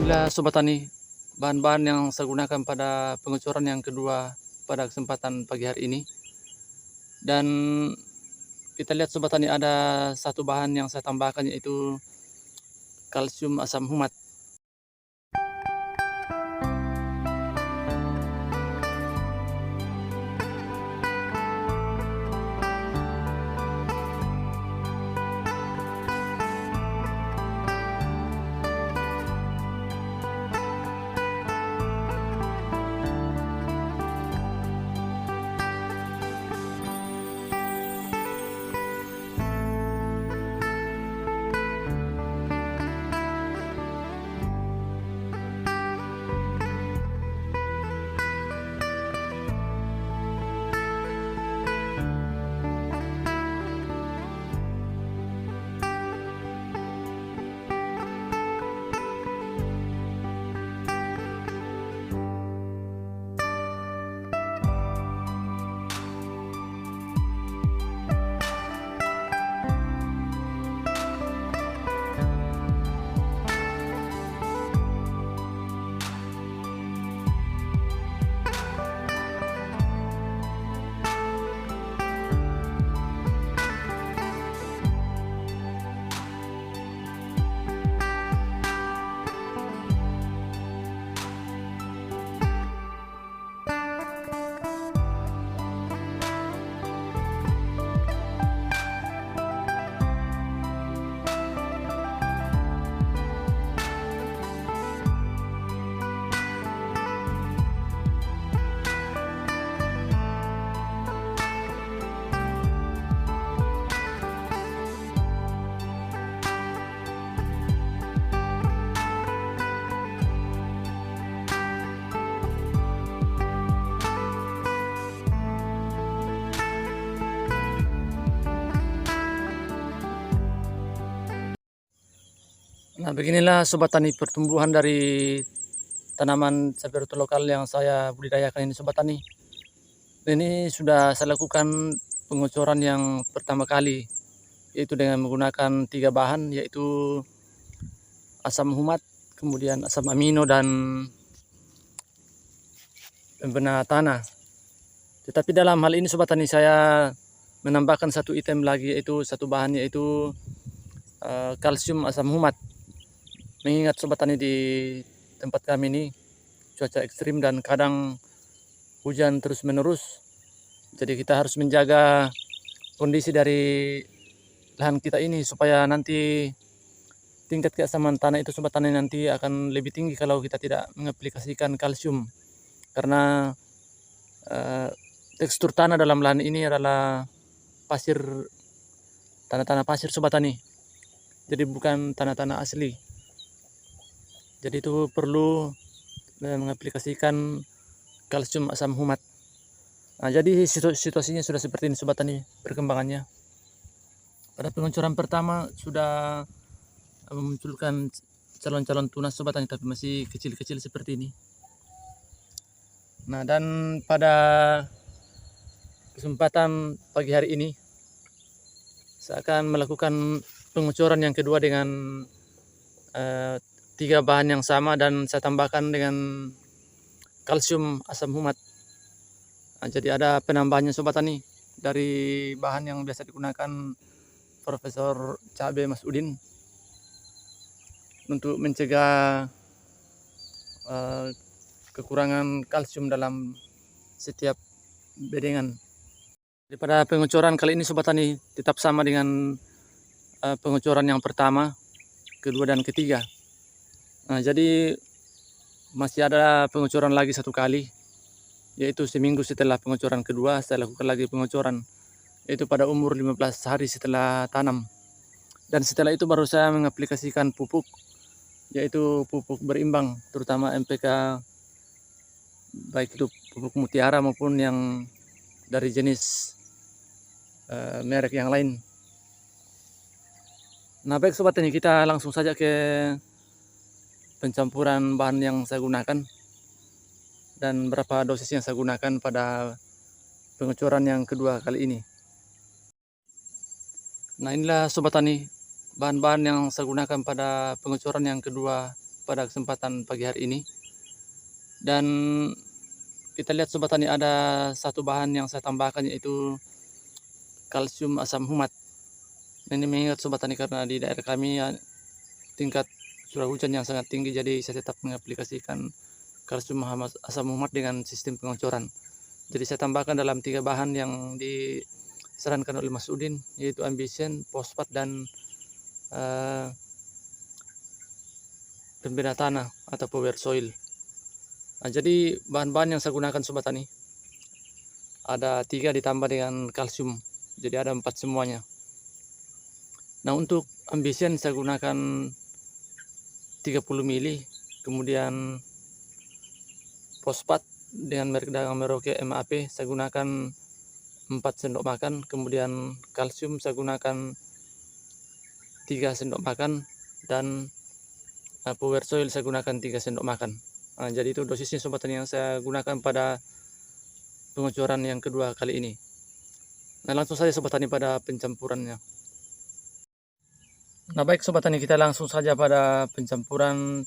Inilah Sobat Tani, bahan-bahan yang saya gunakan pada pengecoran yang kedua pada kesempatan pagi hari ini. Dan kita lihat Sobat Tani, ada satu bahan yang saya tambahkan, yaitu kalsium asam humat. Nah, beginilah Sobat Tani pertumbuhan dari tanaman sapi rutu lokal yang saya budidayakan ini Sobat Tani. Ini sudah saya lakukan pengocoran yang pertama kali, yaitu dengan menggunakan 3 bahan, yaitu asam humat, kemudian asam amino, dan pembena tanah. Tetapi dalam hal ini Sobat Tani, saya menambahkan satu item lagi, yaitu satu bahan, yaitu kalsium asam humat. Mengingat Sobat Tani, di tempat kami ini cuaca ekstrim dan kadang hujan terus menerus, jadi kita harus menjaga kondisi dari lahan kita ini supaya nanti tingkat keasaman tanah itu Sobat Tani nanti akan lebih tinggi kalau kita tidak mengaplikasikan kalsium, karena tekstur tanah dalam lahan ini adalah pasir, tanah-tanah pasir Sobat Tani, jadi bukan tanah-tanah asli. Jadi itu perlu mengaplikasikan kalsium asam humat. Nah, jadi situasinya sudah seperti ini Sobat Tani perkembangannya. Pada pengecoran pertama sudah memunculkan calon-calon tunas Sobat Tani, tapi masih kecil-kecil seperti ini. Nah, dan pada kesempatan pagi hari ini saya akan melakukan pengecoran yang kedua dengan 3 bahan yang sama, dan saya tambahkan dengan kalsium asam humat. Nah, jadi ada penambahannya Sobat Tani dari bahan yang biasa digunakan Profesor Cabe Mas Udin untuk mencegah kekurangan kalsium dalam setiap bedengan. Pada pengecoran kali ini Sobat Tani tetap sama dengan pengecoran yang pertama, kedua, dan ketiga. Nah, jadi masih ada pengecoran lagi satu kali, yaitu seminggu setelah pengecoran kedua saya lakukan lagi pengecoran, yaitu pada umur 15 hari setelah tanam. Dan setelah itu baru saya mengaplikasikan pupuk, yaitu pupuk berimbang, terutama MPK, baik itu pupuk mutiara maupun yang dari jenis merek yang lain. Nah, baik Sobat Tani, kita langsung saja ke pencampuran bahan yang saya gunakan dan berapa dosis yang saya gunakan pada pengecoran yang kedua kali ini. Nah, inilah Sobat Tani bahan-bahan yang saya gunakan pada pengecoran yang kedua pada kesempatan pagi hari ini. Dan kita lihat Sobat Tani, ada satu bahan yang saya tambahkan, yaitu kalsium asam humat. Ini mengingat Sobat Tani karena di daerah kami ya, tingkat curah hujan yang sangat tinggi, jadi saya tetap mengaplikasikan kalsium asam humat dengan sistem pengocoran. Jadi saya tambahkan dalam 3 bahan yang disarankan oleh Mas Udin, yaitu Ambisen, fosfat, dan pembina tanah atau power soil. Nah, jadi bahan-bahan yang saya gunakan Sobat Tani ada 3 ditambah dengan kalsium, jadi ada 4 semuanya. Nah, untuk Ambisen saya gunakan 30 mili, kemudian fosfat dengan merek dagang Merauke MAP saya gunakan 4 sendok makan, kemudian kalsium saya gunakan 3 sendok makan, dan power soil saya gunakan 3 sendok makan. Nah, jadi itu dosisnya Sobat Tani yang saya gunakan pada pengocoran yang kedua kali ini. Nah, langsung saja Sobat Tani pada pencampurannya. Nah, baik Sobat Tani, kita langsung saja pada pencampuran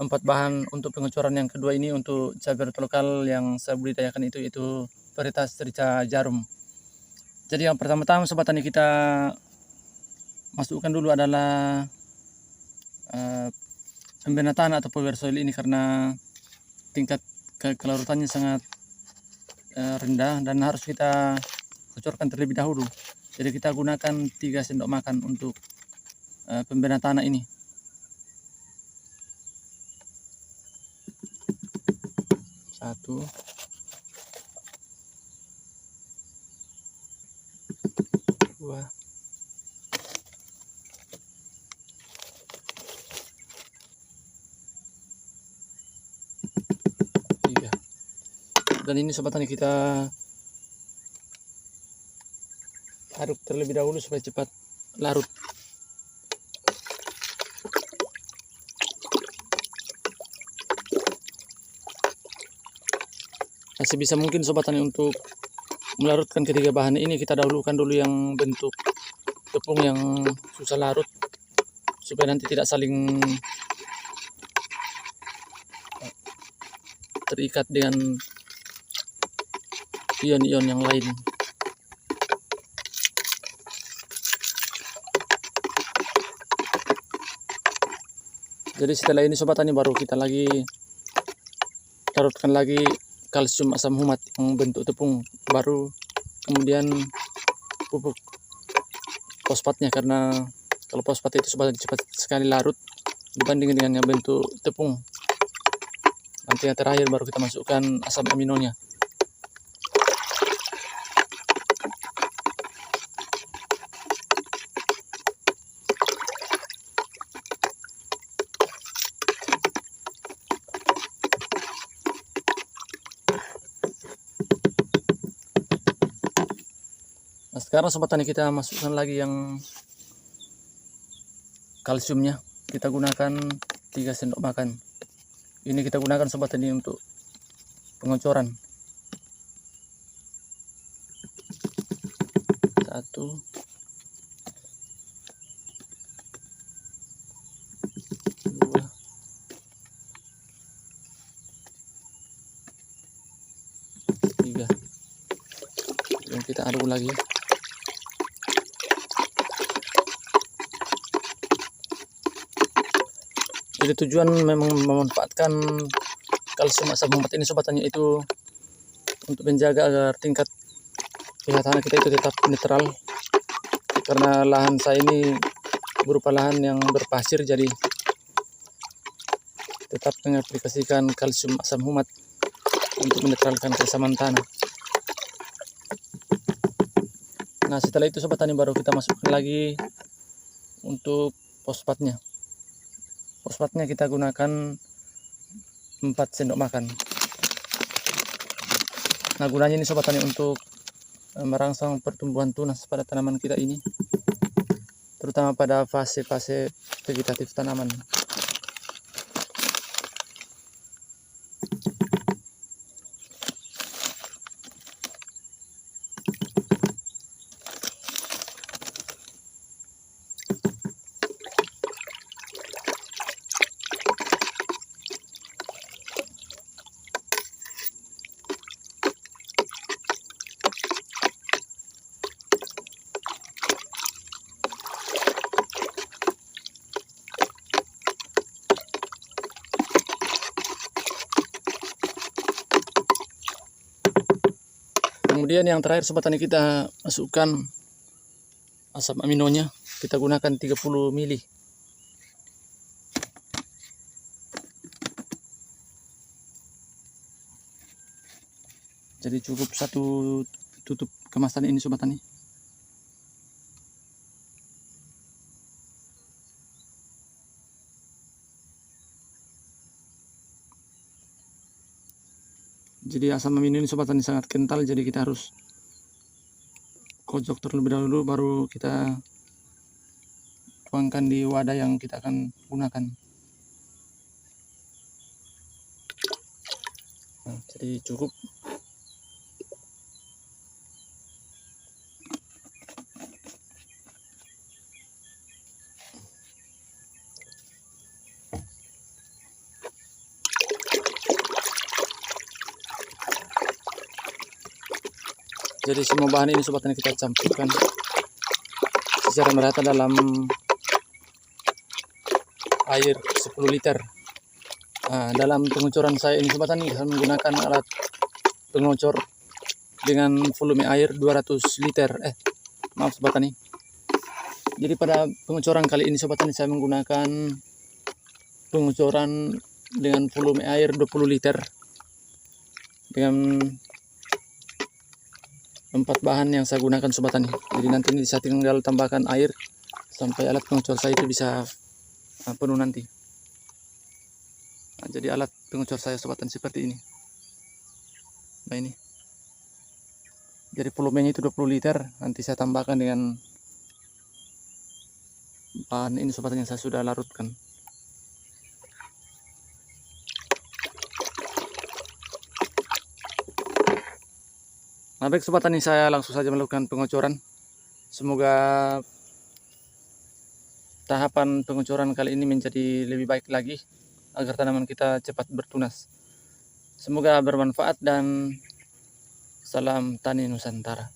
4 bahan untuk pengocoran yang kedua ini untuk cabai lokal yang saya budidayakan itu varietas rica jarum. Jadi yang pertama-tama Sobat Tani kita masukkan dulu adalah pembina tanah atau power soil ini, karena tingkat kelarutannya sangat rendah dan harus kita kocorkan terlebih dahulu. Jadi kita gunakan 3 sendok makan untuk pembina tanah ini. Satu, dua, tiga. Dan ini Sobat Tani kita aduk terlebih dahulu supaya cepat larut. Nah, sebisa mungkin Sobat Tani untuk melarutkan ketiga bahan ini kita dahulukan dulu yang bentuk tepung yang susah larut, supaya nanti tidak saling terikat dengan ion-ion yang lain. Jadi setelah ini Sobat Tani baru kita lagi larutkan lagi kalsium asam humat yang bentuk tepung, baru kemudian pupuk fosfatnya, karena kalau fosfat itu Sobat Tani cepat sekali larut dibanding dengan yang bentuk tepung. Nanti yang terakhir baru kita masukkan asam aminonya. Nah, sekarang Sobat Tani kita masukkan lagi yang kalsiumnya. Kita gunakan 3 sendok makan. Ini kita gunakan Sobat Tani untuk pengocoran. 1, 2, 3. Dan kita aduk lagi. Jadi tujuan memang memanfaatkan kalsium asam humat ini Sobat Tani itu untuk menjaga agar tingkat pH tanah kita itu tetap netral, karena lahan saya ini berupa lahan yang berpasir, jadi tetap mengaplikasikan kalsium asam humat untuk menetralkan keasaman tanah. Nah, setelah itu Sobat Tani baru kita masukkan lagi untuk fosfatnya. Fosfatnya kita gunakan 4 sendok makan. Nah, gunanya ini Sobat Tani untuk merangsang pertumbuhan tunas pada tanaman kita ini, terutama pada fase-fase vegetatif tanaman. Kemudian yang terakhir sobat tani, kita masukkan asam aminonya. Kita gunakan 30 mili. Jadi cukup satu tutup kemasan ini sobat tani. Jadi asam amino ini sobat tani sangat kental, jadi kita harus kocok terlebih dahulu, baru kita tuangkan di wadah yang kita akan gunakan. Nah, jadi cukup. Jadi semua bahan ini sobat tani kita campurkan secara merata dalam air 10 liter. Nah, dalam pengucuran saya ini sobat tani, saya menggunakan alat pengucur dengan volume air 200 liter. Maaf sobat tani. Jadi pada pengucuran kali ini sobat tani, saya menggunakan pengucuran dengan volume air 20 liter dengan 4 bahan yang saya gunakan sobat tani. Jadi nanti ini saya tinggal tambahkan air sampai alat pengucur saya itu bisa penuh nanti. Nah, jadi alat pengucur saya sobat tani seperti ini. Nah ini. Jadi volumenya itu 20 liter. Nanti saya tambahkan dengan bahan ini sobat tani yang saya sudah larutkan. Nah baik sobat tani, saya langsung saja melakukan pengucuran. Semoga tahapan pengucuran kali ini menjadi lebih baik lagi agar tanaman kita cepat bertunas. Semoga bermanfaat dan salam tani Nusantara.